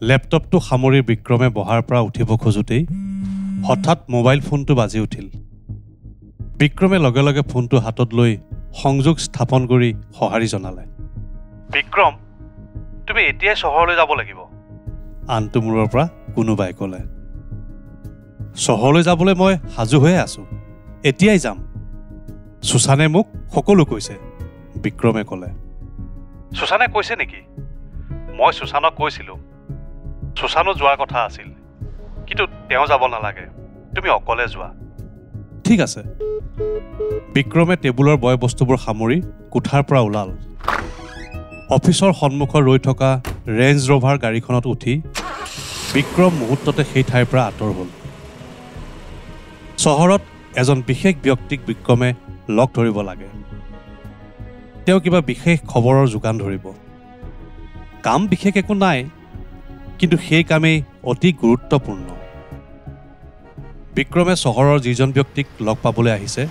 লেপটপটো সামৰি বিক্ৰমে বহাৰ পৰা উঠিব খোজোতেই হঠাৎ মোবাইল ফোনটো বাজি উঠিল। বিক্ৰমে লগে লগে ফোনটো হাতত লৈ সংযোগ স্থাপন কৰি সঁহাৰি জনালে। বিক্ৰম, তুমি এতিয়াই চহৰলৈ যাব লাগিব। আনটো মূৰৰ পৰা কোনোবাই ক'লে। চহৰলৈ যাবলৈ মই সাজু হৈয়ে আছোঁ, এতিয়াই যাম। সুশানে মোক সকলো কৈছে, বিক্ৰমে ক'লে। সুশানে কৈছে নেকি? মই সুশানক কৈছিলোঁ, সুশানো যোৱাৰ কথা আছিল, কিন্তু তেওঁ যাব নালাগে, তুমি অকলে যোৱা। ঠিক আছে। বিক্ৰমে টেবুলৰ বয় বস্তুবোৰ সামৰি কোঠাৰ পৰা ওলাল। অফিচৰ সন্মুখত ৰৈ থকা ৰেঞ্জ ৰ'ভাৰ গাড়ীখনত উঠি বিক্ৰম মুহূৰ্ততে সেই ঠাইৰ পৰা আঁতৰ হ'ল। চহৰত এজন বিশেষ ব্যক্তিক বিক্ৰমে লগ ধৰিব লাগে। তেওঁ কিবা বিশেষ খবৰৰ যোগান ধৰিব। কাম বিশেষ একো নাই, কিন্তু সেই কামেই অতি গুৰুত্বপূৰ্ণ। বিক্ৰমে চহৰৰ যিজন ব্যক্তিক লগ পাবলৈ আহিছে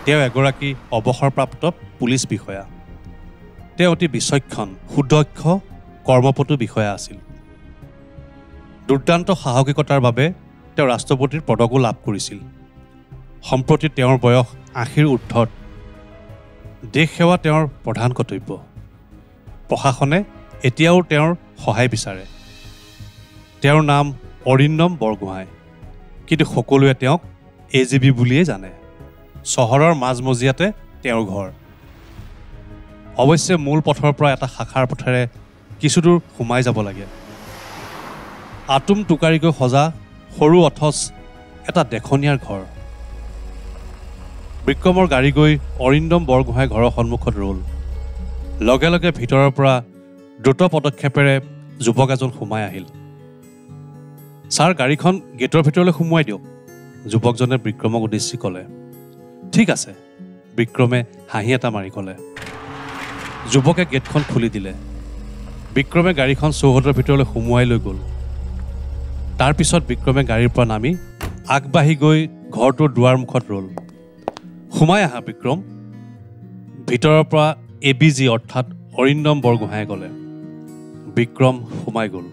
তেওঁ এগৰাকী অৱসৰপ্ৰাপ্ত পুলিচ বিষয়া। তেওঁ অতি বিচক্ষণ, সুদক্ষ, কৰ্মপটু বিষয়া আছিল। দুৰ্দান্ত সাহসিকতাৰ বাবে তেওঁ ৰাষ্ট্ৰপতিৰ পদকো লাভ কৰিছিল। সম্প্ৰতি তেওঁৰ বয়স ৮০ৰ ঊৰ্ধত। দেশ সেৱা তেওঁৰ প্ৰধান কৰ্তব্য। প্ৰশাসনে এতিয়াও তেওঁৰ সহায় বিচাৰে। তেওঁৰ নাম অৰিন্দম বৰগোহাঁই, কিন্তু সকলোৱে তেওঁক AGB বুলিয়েই জানে। চহৰৰ মাজমজিয়াতে তেওঁৰ ঘৰ। অৱশ্যে মূল পথৰ পৰা এটা শাখাৰ পথেৰে কিছুদূৰ সোমাই যাব লাগে। আটোম টোকাৰিকৈ সজা সৰু অথচ এটা দেখনীয়াৰ ঘৰ। বিক্ৰমৰ গাড়ী গৈ অৰিন্দম বৰগোহাঁই ঘৰৰ সন্মুখত ৰ'ল। লগে লগে ভিতৰৰ পৰা দ্ৰুত পদক্ষেপেৰে যুৱক এজন সোমাই আহিল। ছাৰ, গাড়ীখন গেটৰ ভিতৰলৈ সোমোৱাই দিয়ক, যুৱকজনে বিক্ৰমক উদ্দেশ্যি ক'লে। ঠিক আছে, বিক্ৰমে হাঁহি এটা মাৰি ক'লে। যুৱকে গেটখন খুলি দিলে। বিক্ৰমে গাড়ীখন চৌহদৰ ভিতৰলৈ সোমোৱাই লৈ গ'ল। তাৰ পিছত বিক্ৰমে গাড়ীৰ পৰা নামি আগবাঢ়ি গৈ ঘৰটোৰ দুৱাৰ মুখত ৰ'ল। সোমাই আহা বিক্ৰম, ভিতৰৰ পৰা ABG অৰ্থাৎ অৰিন্দম বৰগোহাঁয়ে ক'লে। বিক্ৰম সোমাই গ'ল।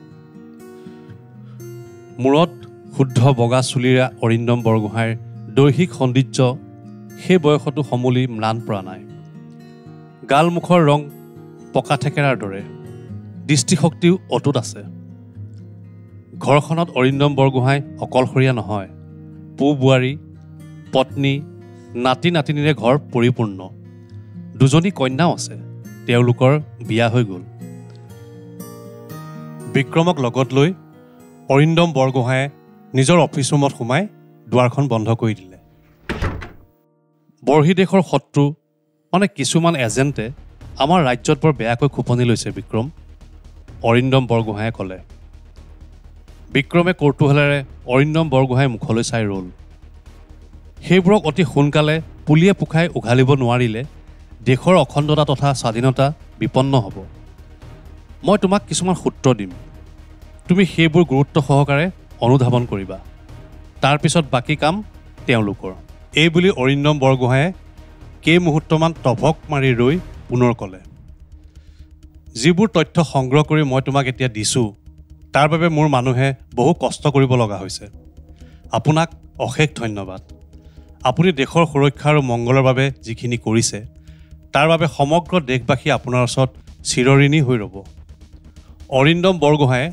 মূৰত শুদ্ধ বগা চুলিৰে অৰিন্দম বৰগোহাঁইৰ দৈহিক সৌন্দৰ্য সেই বয়সতো সমূলি ম্লান পৰা নাই। গাল মুখৰ ৰং পকা থেকেৰাৰ দৰে, দৃষ্টিশক্তিও অটুট আছে। ঘৰখনত অৰিন্দম বৰগোহাঁই অকলশৰীয়া নহয়, পু বোৱাৰী, পত্নী, নাতি নাতিনীৰে ঘৰ পৰিপূৰ্ণ। দুজনী কন্যাও আছে, তেওঁলোকৰ বিয়া হৈ গ'ল। বিক্ৰমক লগত লৈ অৰিন্দম বৰগোহাঁয়ে নিজৰ অফিচ ৰুমত সোমাই দুৱাৰখন বন্ধ কৰি দিলে। বৰ্হিদেশৰ শত্ৰু মানে কিছুমান এজেণ্টে আমাৰ ৰাজ্যত বৰ বেয়াকৈ খোপনি লৈছে বিক্ৰম, অৰিন্দম বৰগোহাঁয়ে ক'লে। বিক্ৰমে কৌতূহলেৰে অৰিন্দম বৰগোহাঁইৰ মুখলৈ চাই ৰ'ল। সেইবোৰক অতি সোনকালে পুলিয়ে পোখাই উঘালিব নোৱাৰিলে দেশৰ অখণ্ডতা তথা স্বাধীনতা বিপন্ন হ'ব। মই তোমাক কিছুমান সূত্ৰ দিম, তুমি সেইবোৰ গুৰুত্ব সহকাৰে অনুধাৱন কৰিবা। তাৰপিছত বাকী কাম তেওঁলোকৰ। এই বুলি অৰিন্দম বৰগোহাঁয়ে কেইমুহূৰ্তমান টভক মাৰি ৰৈ পুনৰ ক'লে। যিবোৰ তথ্য সংগ্ৰহ কৰি মই তোমাক এতিয়া দিছোঁ, তাৰ বাবে মোৰ মানুহে বহু কষ্ট কৰিব লগা হৈছে। আপোনাক অশেষ ধন্যবাদ। আপুনি দেশৰ সুৰক্ষা আৰু মংগলৰ বাবে যিখিনি কৰিছে, তাৰ বাবে সমগ্ৰ দেশবাসী আপোনাৰ ওচৰত চিৰঋণী হৈ ৰ'ব। অৰিন্দম বৰগোহাঁয়ে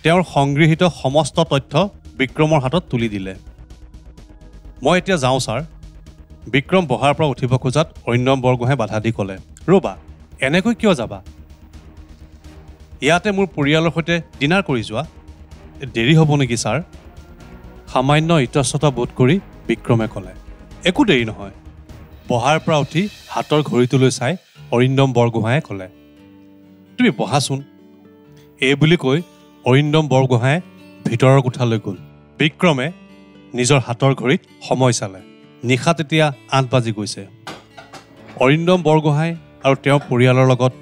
তেওঁৰ সংগৃহীত সমস্ত তথ্য বিক্ৰমৰ হাতত তুলি দিলে। মই এতিয়া যাওঁ ছাৰ। বিক্ৰম বহাৰ পৰা উঠিব খোজাত অৰিন্দম বৰগোহাঁয়ে বাধা দি ক'লে, ৰ'বা, এনেকৈ কিয় যাবা? ইয়াতে মোৰ পৰিয়ালৰ সৈতে ডিনাৰ কৰি যোৱা। দেৰি হ'ব নেকি ছাৰ? সামান্য ইতস্ততা বোধ কৰি বিক্ৰমে ক'লে। একো দেৰি নহয়। বহাৰ পৰা উঠি হাতৰ ঘড়ীটোলৈ চাই অৰিন্দম বৰগোহাঁয়ে ক'লে, তুমি বহাচোন। এই বুলি কৈ অৰিন্দম বৰগোহাঁয়ে ভিতৰৰ কোঠালৈ গ'ল। বিক্ৰমে নিজৰ হাতৰ ঘড়ীত সময় চালে। নিশা তেতিয়া ৮ বাজি গৈছে। অৰিন্দম বৰগোহাঁই আৰু তেওঁৰ পৰিয়ালৰ লগত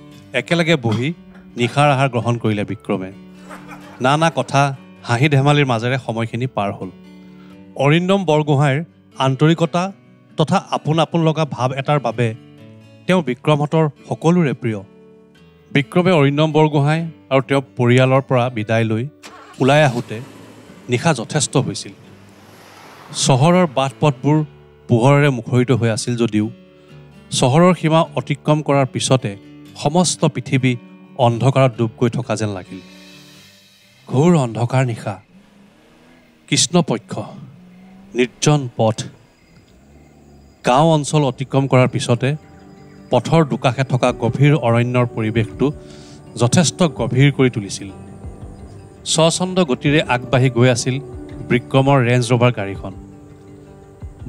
একেলগে বহি নিশাৰ আহাৰ গ্ৰহণ কৰিলে বিক্ৰমে। নানা কথা হাঁহি ধেমালিৰ মাজেৰে সময়খিনি পাৰ হ'ল। অৰিন্দম বৰগোহাঁইৰ আন্তৰিকতা তথা আপোন আপোন লগা ভাৱ এটাৰ বাবে তেওঁ বিক্ৰমহঁতৰ সকলোৰে প্ৰিয়। বিক্ৰমে অৰিন্দম বৰগোহাঁই আৰু তেওঁ পৰিয়ালৰ পৰা বিদায় লৈ ওলাই আহোঁতে নিশা যথেষ্ট হৈছিল। চহৰৰ বাট পথবোৰ পোহৰেৰে মুখৰিত হৈ আছিল যদিও চহৰৰ সীমা অতিক্ৰম কৰাৰ পিছতে সমস্ত পৃথিৱী অন্ধকাৰত ডুব গৈ থকা যেন লাগিল। ঘোৰ অন্ধকাৰ নিশা, কৃষ্ণপক্ষ, নিৰ্জন পথ। গাঁও অঞ্চল অতিক্ৰম কৰাৰ পিছতে পথৰ দুকাষে থকা গভীৰ অৰণ্যৰ পৰিৱেশটো যথেষ্ট গভীৰ কৰি তুলিছিল। স্বচ্ছন্দ গতিৰে আগবাঢ়ি গৈ আছিল বিক্ৰমৰ ৰেঞ্জ ৰভাৰ গাড়ীখন।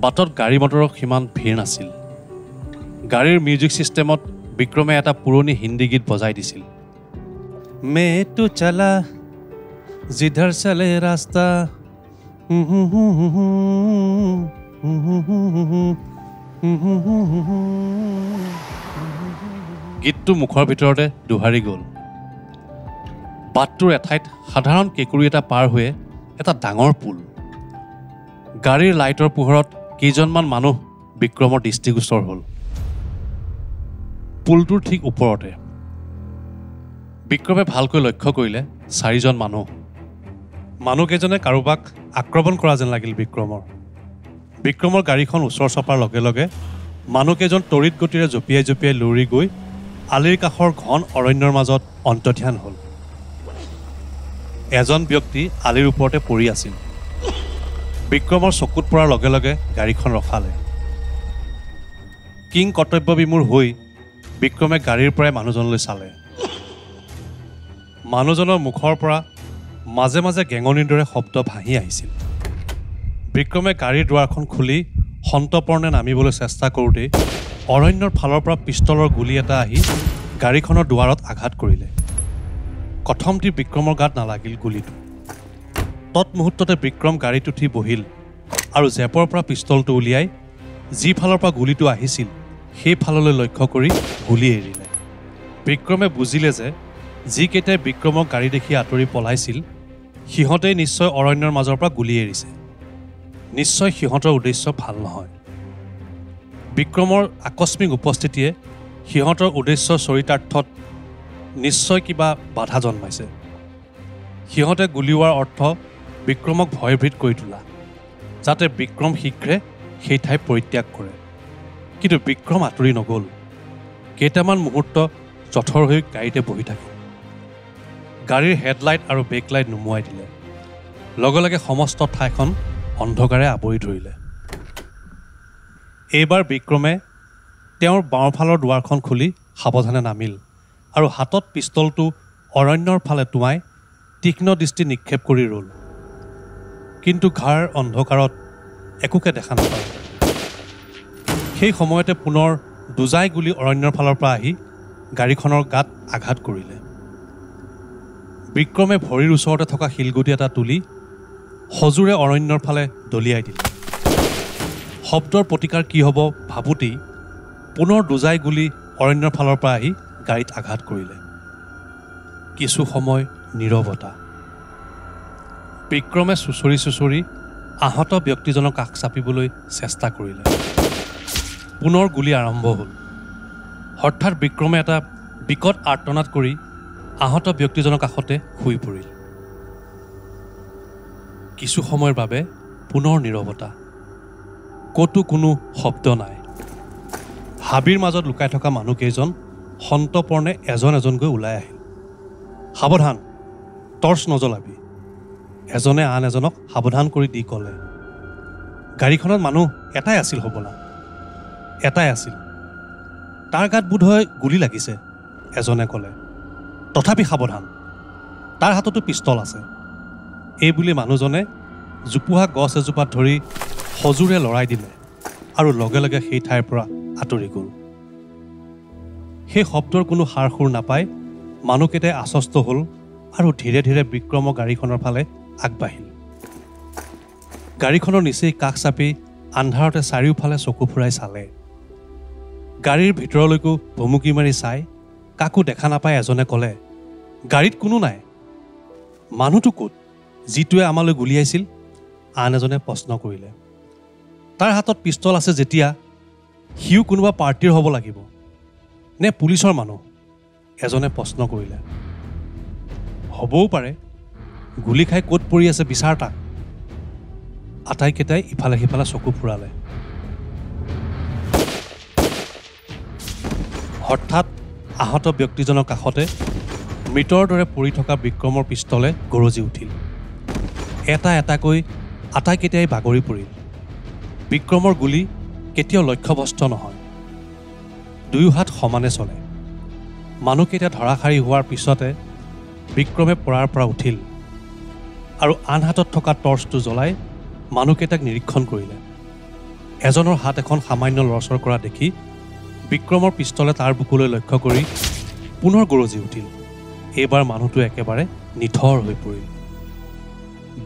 বাটত গাড়ী মটৰৰ সিমান ভিৰ নাছিল। গাড়ীৰ মিউজিক ছিষ্টেমত বিক্ৰমে এটা পুৰণি হিন্দী গীত বজাই দিছিল। মে তো চলা জিধৰ চলে ৰাস্তা, গীতটো মুখৰ ভিতৰতে দোহাৰি গ'ল। বাটটোৰ এঠাইত সাধাৰণ কেঁকুৰি এটা পাৰ হৈ এটা ডাঙৰ পুল। গাড়ীৰ লাইটৰ পোহৰত কেইজনমান মানুহ বিক্ৰমৰ দৃষ্টিগোচৰ হ'ল। পুলটোৰ ঠিক ওপৰতে বিক্ৰমে ভালকৈ লক্ষ্য কৰিলে 4জন মানুহ। মানুহকেইজনে কাৰোবাক আক্ৰমণ কৰা যেন লাগিল বিক্ৰমৰ গাড়ীখন ওচৰ চপাৰ লগে লগে মানুহকেইজন তড়িৎ গতিৰে জঁপিয়াই জঁপিয়াই লৰি গৈ আলিৰ কাষৰ ঘন অৰণ্যৰ মাজত অন্তৰ্ধান হ'ল। এজন ব্যক্তি আলিৰ ওপৰতে পৰি আছিল। বিক্ৰমৰ চকুত পৰাৰ লগে লগে গাড়ীখন ৰখালে। কিং কৰ্তব্যবিমূঢ় হৈ বিক্ৰমে গাড়ীৰ পৰাই মানুহজনলৈ চালে। মানুহজনৰ মুখৰ পৰা মাজে মাজে গেঙনিৰ দৰে শব্দ ভাহি আহিছিল। বিক্ৰমে গাড়ীৰ দুৱাৰখন খুলি সন্তৰ্পণে নামিবলৈ চেষ্টা কৰোঁতেই অৰণ্যৰ ফালৰ পৰা পিষ্টলৰ গুলী এটা আহি গাড়ীখনৰ দুৱাৰত আঘাত কৰিলে। কথমটি বিক্ৰমৰ গাত নালাগিল গুলীটো। তৎমুহূৰ্ততে বিক্ৰম গাড়ীত উঠি বহিল আৰু জেপৰ পৰা পিষ্টলটো উলিয়াই যি ফালৰ পৰা গুলীটো আহিছিল সেই ফাললৈ লক্ষ্য কৰি গুলী এৰিলে। বিক্ৰমে বুজিলে যে যিকেইটাই বিক্ৰমক গাড়ী দেখি আঁতৰি পলাইছিল সিহঁতেই নিশ্চয় অৰণ্যৰ মাজৰ পৰা গুলী এৰিছে। নিশ্চয় সিহঁতৰ উদ্দেশ্য ভাল নহয়। বিক্ৰমৰ আকস্মিক উপস্থিতিয়ে সিহঁতৰ উদ্দেশ্য চৰিতাৰ্থত নিশ্চয় কিবা বাধা জন্মাইছে। সিহঁতে গুলীওৱাৰ অৰ্থ বিক্ৰমক ভয়ভীত কৰি তোলা, যাতে বিক্ৰম শীঘ্ৰে সেই ঠাই পৰিত্যাগ কৰে। কিন্তু বিক্ৰম আঁতৰি নগ'ল। কেইটামান মুহূৰ্ত জঠৰ হৈ গাড়ীতে বহি থাকিল। গাড়ীৰ হেডলাইট আৰু বেকলাইট নুমুৱাই দিলে। লগে লগে সমস্ত ঠাইখন অন্ধকাৰে আৱৰি ধৰিলে। এইবাৰ বিক্ৰমে তেওঁৰ বাওঁফালৰ দুৱাৰখন খুলি সাৱধানে নামিল আৰু হাতত পিষ্টলটো অৰণ্যৰ ফালে টোঁৱাই তীক্ষ্ণ দৃষ্টি নিক্ষেপ কৰি ৰ'ল। কিন্তু ঘাৰ অন্ধকাৰত একোকে দেখা নাপালে। সেই সময়তে পুনৰ দুজাই গুলী অৰণ্যৰ ফালৰ পৰা আহি গাড়ীখনৰ গাত আঘাত কৰিলে। বিক্ৰমে ভৰিৰ ওচৰতে থকা শিলগুটি এটা তুলি সজোৰে অৰণ্যৰ ফালে দলিয়াই দিলে। শব্দৰ প্ৰতিকাৰ কি হ'ব ভাবোঁতেই পুনৰ দুজাই গুলী অৰণ্যৰ ফালৰ পৰা আহি গাড়ীত আঘাত কৰিলে। কিছু সময় নীৰৱতা। বিক্ৰমে চুচৰি চুচৰি আহত ব্যক্তিজনক কাষ চাপিবলৈ চেষ্টা কৰিলে। পুনৰ গুলী আৰম্ভ হ'ল। হঠাৎ বিক্ৰমে এটা বিকট আৰ্তনাদ কৰি আহত ব্যক্তিজনৰ কাষতে শুই পৰিল। কিছু সময়ৰ বাবে পুনৰ নীৰৱতা। ক'তো কোনো শব্দ নাই। হাবিৰ মাজত লুকাই থকা মানুহকেইজন সন্তৰ্পণে এজন এজনকৈ ওলাই আহিল। সাৱধান, টৰ্চ নজ্বলাবি, এজনে আন এজনক সাৱধান কৰি দি ক'লে। গাড়ীখনত মানুহ এটাই আছিল হ'বলা। এটাই আছিল। তাৰ গাত বোধহয় গুলী লাগিছে, এজনে ক'লে। তথাপি সাৱধান, তাৰ হাততো পিষ্টল আছে। এইবুলি মানুহজনে জোপোহা গছ এজোপাত ধৰি সজোৰে লৰাই দিলে আৰু লগে লগে সেই ঠাইৰ পৰা আঁতৰি গ'ল। সেই শব্দৰ কোনো সাৰ সুৰ নাপাই মানুহকেইটাই আশ্বস্ত হ'ল আৰু ধীৰে ধীৰে বিক্ৰমৰ গাড়ীখনৰ ফালে আগবাঢ়িল। গাড়ীখনৰ নিচেই কাষ চাপি আন্ধাৰতে চাৰিওফালে চকু ফুৰাই চালে। গাড়ীৰ ভিতৰলৈকো ভুমুকি মাৰি চাই কাকো দেখা নাপাই এজনে ক'লে, গাড়ীত কোনো নাই। মানুহটো ক'ত, যিটোৱে আমালৈ গুলিয়াইছিল? আন এজনে প্ৰশ্ন কৰিলে। তাৰ হাতত পিষ্টল আছে যেতিয়া সিও কোনোবা পাৰ্টিৰ হ'ব লাগিব নে পুলিচৰ মানুহ? এজনে প্ৰশ্ন কৰিলে। হ'বও পাৰে গুলি খাই ক'ত পৰি আছে বিচাৰ তাক আটাইকেইটাই ইফালে সিফালে চকু ফুৰালে হঠাৎ আহত ব্যক্তিজনৰ কাষতে মৃতৰ দৰে পৰি থকা বিক্ৰমৰ পিষ্টলে গৰজি উঠিল এটা এটাকৈ আটাইকেইটাই বাগৰি পৰিল বিক্ৰমৰ গুলি কেতিয়াও লক্ষ্যভ্ৰষ্ট নহয় দুয়ো হাত সমানে চলে মানুহকেইটা ধৰাশাৰী হোৱাৰ পিছতে বিক্ৰমে পৰাৰ পৰা উঠিল আৰু আন হাতত থকা টৰ্চটো জ্বলাই মানুহকেইটাক নিৰীক্ষণ কৰিলে এজনৰ হাত এখন সামান্য লৰচৰ কৰা দেখি বিক্ৰমৰ পিষ্টলে তাৰ বুকুলৈ লক্ষ্য কৰি পুনৰ গৰজি উঠিল এইবাৰ মানুহটো একেবাৰে নিথৰ হৈ পৰিল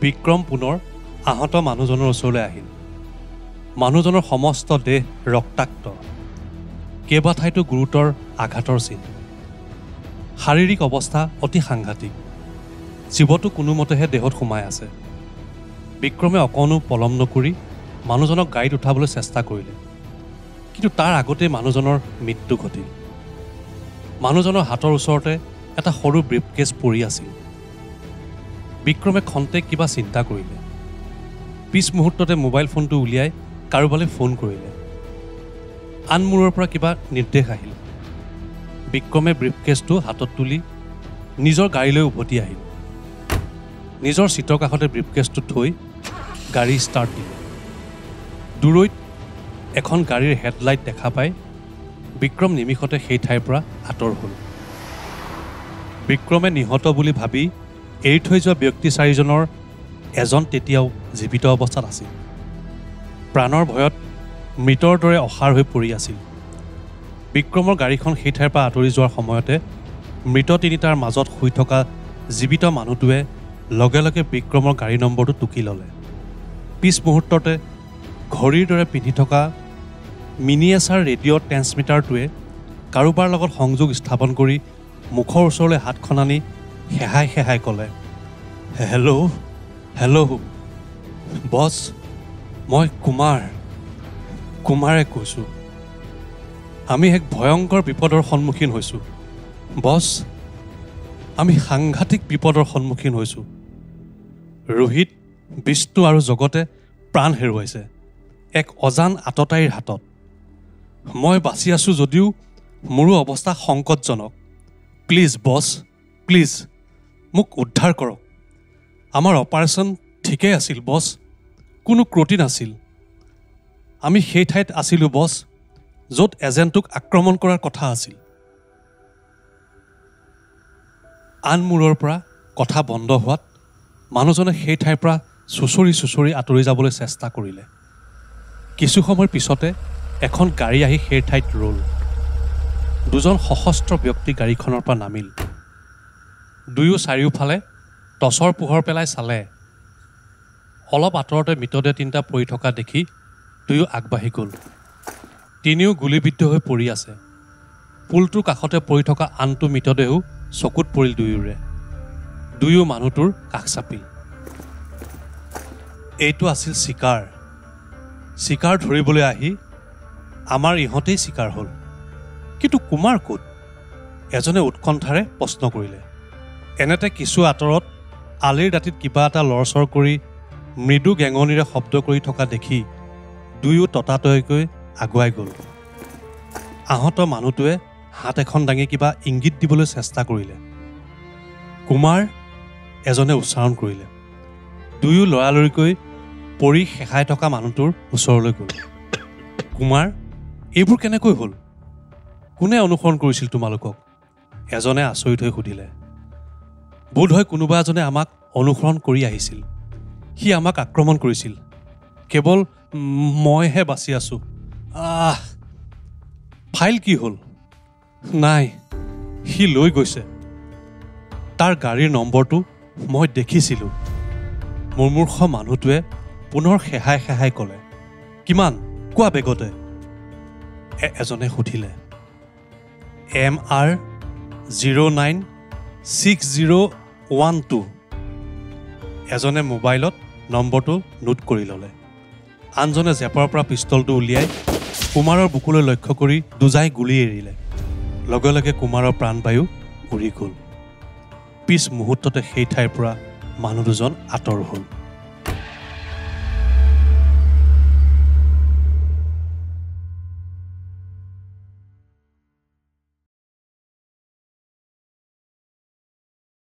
বিক্ৰম পুনৰ আহত মানুহজনৰ ওচৰলৈ আহিল মানুহজনৰ সমস্ত দেহ ৰক্তাক্ত কেইবাঠাইতো গুৰুতৰ আঘাতৰ চিন শাৰীৰিক অৱস্থা অতি সাংঘাতিক জীৱটো কোনোমতেহে দেহত সোমাই আছে বিক্ৰমে অকণো পলম নকৰি মানুহজনক গাড়ীত উঠাবলৈ চেষ্টা কৰিলে কিন্তু তাৰ আগতেই মানুহজনৰ মৃত্যু ঘটিল মানুহজনৰ হাতৰ ওচৰতে এটা সৰু ব্ৰিফকেছ পৰি আছিল বিক্ৰমে খন্তেক কিবা চিন্তা কৰিলে পিছ মুহূৰ্ততে মোবাইল ফোনটো উলিয়াই কাৰোবালৈ ফোন কৰিলে আন মূৰৰ পৰা কিবা নিৰ্দেশ আহিল বিক্ৰমে ব্ৰিফকেছটো হাতত তুলি নিজৰ গাড়ীলৈ উভতি আহিল নিজৰ চিটৰ কাষতে ব্ৰিফকেছটো থৈ গাড়ী ষ্টাৰ্ট দিলে দূৰৈত এখন গাড়ীৰ হেডলাইট দেখা পাই বিক্ৰম নিমিষতে সেই ঠাইৰ পৰা আঁতৰ হ'ল বিক্ৰমে নিহত বুলি ভাবি এৰি থৈ যোৱা ব্যক্তি চাৰিজনৰ এজন তেতিয়াও জীৱিত অৱস্থাত আছিল প্ৰাণৰ ভয়ত মৃতৰ দৰে অসাৰ হৈ পৰি আছিল বিক্ৰমৰ গাড়ীখন সেই ঠাইৰ পৰা আঁতৰি যোৱাৰ সময়তে মৃত তিনিটাৰ মাজত শুই থকা জীৱিত মানুহটোৱে লগে লগে বিক্ৰমৰ গাড়ী নম্বৰটো টুকি ল'লে পিছ মুহূৰ্ততে ঘড়ীৰ দৰে পিন্ধি থকা মিনিয়েচাৰ ৰেডিঅ' ট্ৰেন্সমিটাৰটোৱে কাৰোবাৰ লগত সংযোগ স্থাপন কৰি মুখৰ ওচৰলৈ হাতখন আনি হেহাই হেহাই ক'লে হেল্ল' হেল্ল' বছ মই কুমাৰে কৈছোঁ আমি এক ভয়ংকৰ বিপদৰ সন্মুখীন হৈছোঁ বছ আমি সাংঘাতিক বিপদৰ সন্মুখীন হৈছোঁ ৰোহিত বিষ্ণু আৰু জগতে প্ৰাণ হেৰুৱাইছে এক অজান আততায়ীৰ হাতত মই বাচি আছোঁ যদিও মোৰো অৱস্থা সংকটজনক প্লিজ বছ প্লিজ মোক উদ্ধাৰ কৰক আমাৰ অপাৰেশ্যন ঠিকেই আছিল বছ কোনো ক্ৰটি নাছিল আমি সেই ঠাইত আছিলোঁ বছ য'ত এজেণ্টটোক আক্ৰমণ কৰাৰ কথা আছিল আন মূৰৰ পৰা কথা বন্ধ হোৱাত মানুহজনে সেই ঠাইৰ পৰা চুচৰি আঁতৰি যাবলৈ চেষ্টা কৰিলে কিছু সময়ৰ পিছতে এখন গাড়ী আহি সেই ঠাইত ৰ'ল দুজন সশস্ত্ৰ ব্যক্তি গাড়ীখনৰ পৰা নামিল দুয়ো চাৰিওফালে টৰ্চৰ পোহৰ পেলাই চালে অলপ আঁতৰতে মৃতদেহ তিনিটা পৰি থকা দেখি দুয়ো আগবাঢ়ি গ'ল তিনিও গুলীবিদ্ধ হৈ পৰি আছে পুলটোৰ কাষতে পৰি থকা আনটো মৃতদেহো চকুত পৰিল দুয়ো মানুহটোৰ কাষ চাপিল এইটো আছিল চিকাৰ ধৰিবলৈ আহি আমাৰ ইহঁতেই চিকাৰ হ'ল কিন্তু কুমাৰ ক'ত এজনে উৎকণ্ঠাৰে প্ৰশ্ন কৰিলে এনেতে কিছু আঁতৰত আলিৰ দাঁতিত কিবা এটা লৰচৰ কৰি মৃদু গেঙনিৰে শব্দ কৰি থকা দেখি দুয়ো ততাতৈয়াকৈ আগুৱাই গ'ল আহত মানুহটোৱে হাত এখন দাঙি কিবা ইংগিত দিবলৈ চেষ্টা কৰিলে কুমাৰ এজনে উচ্চাৰণ কৰিলে দুয়ো লৰালৰিকৈ পৰি শেষাই থকা মানুহটোৰ ওচৰলৈ গ'ল কুমাৰ এইবোৰ কেনেকৈ হ'ল কোনে অনুসৰণ কৰিছিল তোমালোকক এজনে আচৰিত হৈ সুধিলে বোধহয় কোনোবা এজনে আমাক অনুসৰণ কৰি আহিছিল সি আমাক আক্ৰমণ কৰিছিল কেৱল মইহে বাচি আছোঁ ফাইল কি হ'ল নাই সি লৈ গৈছে তাৰ গাড়ীৰ নম্বৰটো মই দেখিছিলোঁ মূৰ্খ মানুহটোৱে পুনৰ হেহাই ক'লে কিমান কোৱা বেগতে এজনে সুধিলে MR096012 এজনে মোবাইলত নম্বৰটো নোট কৰি ল'লে আনজনে জেপৰ পৰা পিষ্টলটো উলিয়াই কুমাৰৰ বুকুলৈ লক্ষ্য কৰি দুজাই গুলী এৰিলে লগে লগে কুমাৰৰ প্ৰাণবায়ু উৰি গ'ল পিছ মুহূৰ্ততে সেই ঠাইৰ পৰা মানুহ দুজন আঁতৰ হ'ল